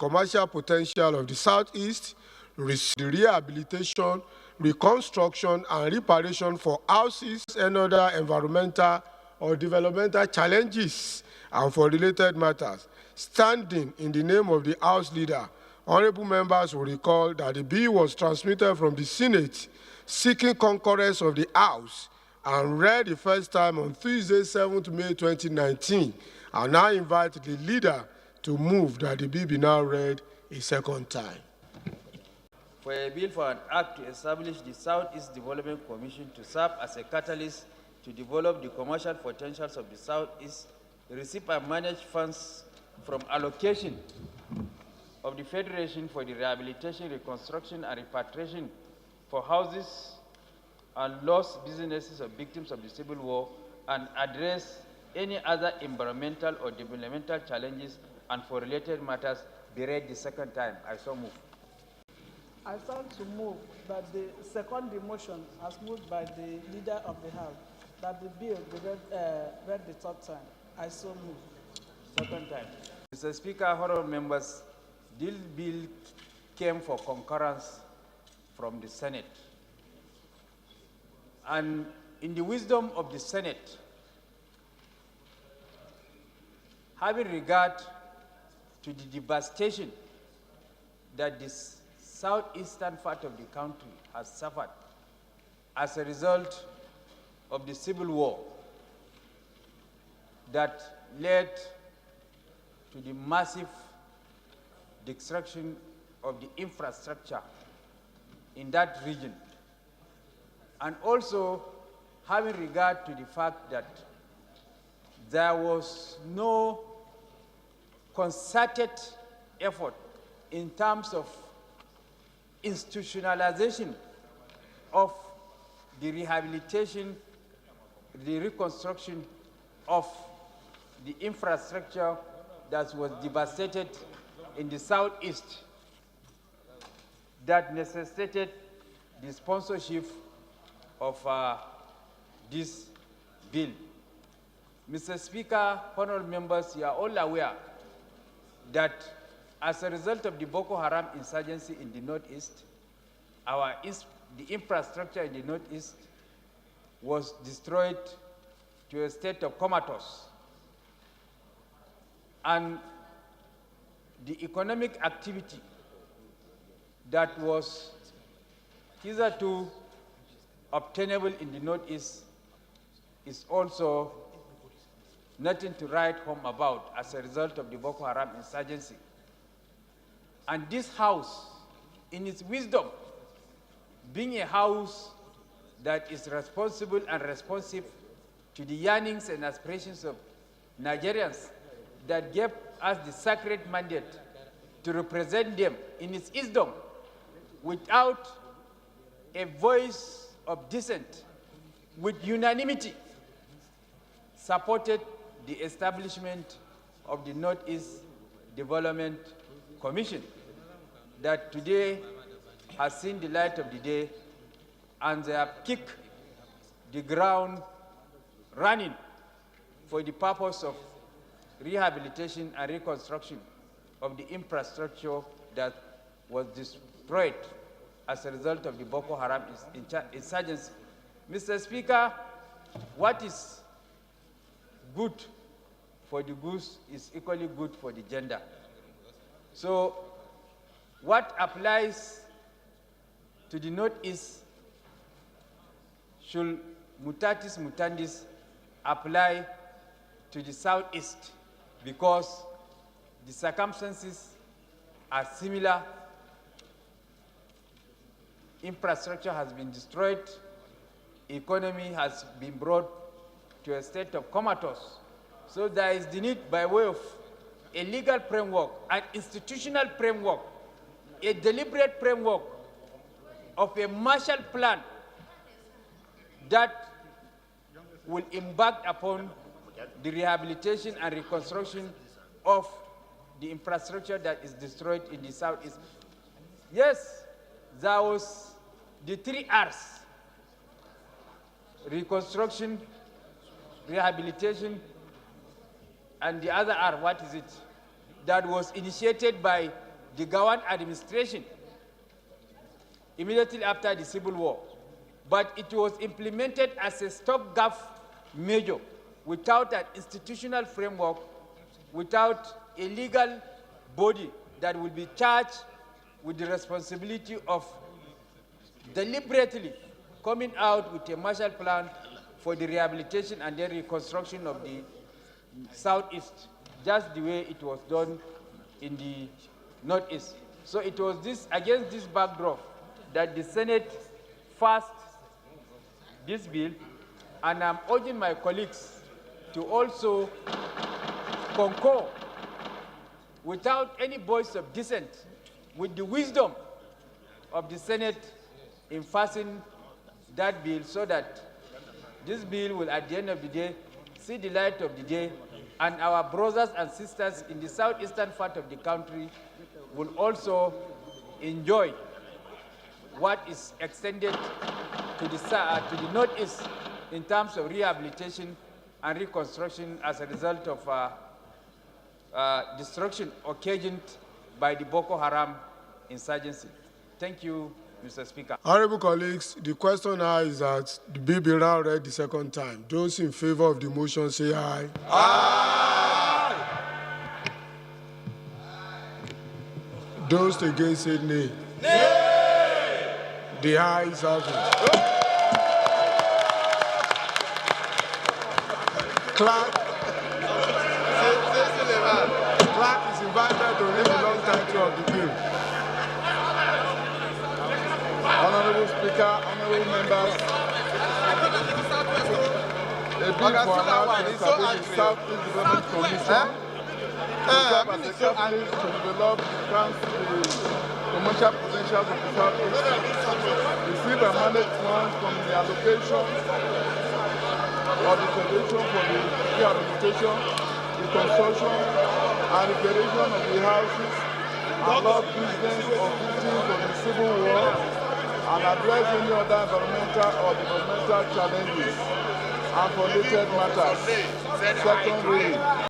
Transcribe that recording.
commercial potential of the Southeast, the rehabilitation, reconstruction, and reparation for houses and other environmental or developmental challenges, and for related matters. Standing in the name of the House Leader, honorable members will recall that the bill was transmitted from the Senate seeking concurrence of the House and read the first time on Tuesday, 7th May 2019. I now invite the leader to move that the bill be now read a second time. For a bill for an act to establish the Southeast Development Commission to serve as a catalyst to develop the commercial potentials of the Southeast, receive and manage funds from allocation of the Federation for the rehabilitation, reconstruction, and repatriation for houses and lost businesses of victims of the Civil War, and address any other environmental or developmental challenges, and for related matters be read the second time. I so move. I stand to move that the second motion, as moved by the Leader of the House, that the bill be read the third time. I so move. Second time. Mr. Speaker, honorable members, this bill came for concurrence from the Senate. And in the wisdom of the Senate, having regard to the devastation that this southeastern part of the country has suffered as a result of the Civil War that led to the massive destruction of the infrastructure in that region, and also having regard to the fact that there was no concerted effort in terms of institutionalization of the rehabilitation, the reconstruction of the infrastructure that was devastated in the Southeast, that necessitated the sponsorship of this bill. Mr. Speaker, honorable members, you are all aware that as a result of the Boko Haram insurgency in the Northeast, the infrastructure in the Northeast was destroyed to a state of comatose. And the economic activity that was hitherto obtainable in the Northeast is also nothing to write home about as a result of the Boko Haram insurgency. And this House, in its wisdom, being a House that is responsible and responsive to the yearnings and aspirations of Nigerians, that gave us the sacred mandate to represent them in its wisdom, without a voice of dissent, with unanimity, supported the establishment of the Northeast Development Commission that today has seen the light of the day, and they have kicked the ground running for the purpose of rehabilitation and reconstruction of the infrastructure that was destroyed as a result of the Boko Haram insurgency. Mr. Speaker, what is good for the goose is equally good for the gender. So what applies to the Northeast should mutatis mutandis apply to the Southeast, because the circumstances are similar. Infrastructure has been destroyed, economy has been brought to a state of comatose. So there is the need, by way of a legal framework, an institutional framework, a deliberate framework of a Marshall Plan that will embark upon the rehabilitation and reconstruction of the infrastructure that is destroyed in the Southeast. Yes, there was the 3 R's: reconstruction, rehabilitation, and the other R, what is it? That was initiated by the Gawan administration immediately after the Civil War. But it was implemented as a stopgap measure without an institutional framework, without a legal body that will be charged with the responsibility of deliberately coming out with a Marshall Plan for the rehabilitation and then reconstruction of the Southeast, just the way it was done in the Northeast. So it was this, against this backdrop that the Senate passed this bill, and I'm urging my colleagues to also concur without any voice of dissent with the wisdom of the Senate in passing that bill, so that this bill will, at the end of the day, see the light of the day, and our brothers and sisters in the southeastern part of the country will also enjoy what is extended to the northeast in terms of rehabilitation and reconstruction as a result of destruction occasioned by the Boko Haram insurgency. Thank you, Mr. Speaker. Honorable colleagues, the question now is that the bill be now read the second time. Those in favor of the motion say aye. Aye. Those against say nay. Nay. The ayes have it. Clerk is invited to read the long title of the bill. Honorable Speaker, honorable members, a bill for announcement establishing the Southeast Development Commission to serve as a catalyst to develop the commercial potentials of the Southeast, receive a mandate funds from the allocation of the Federation for the rehabilitation, the construction, and reparation of the houses and lot business of victims of the Civil War, and address any other environmental or developmental challenges and related matters. Second reading.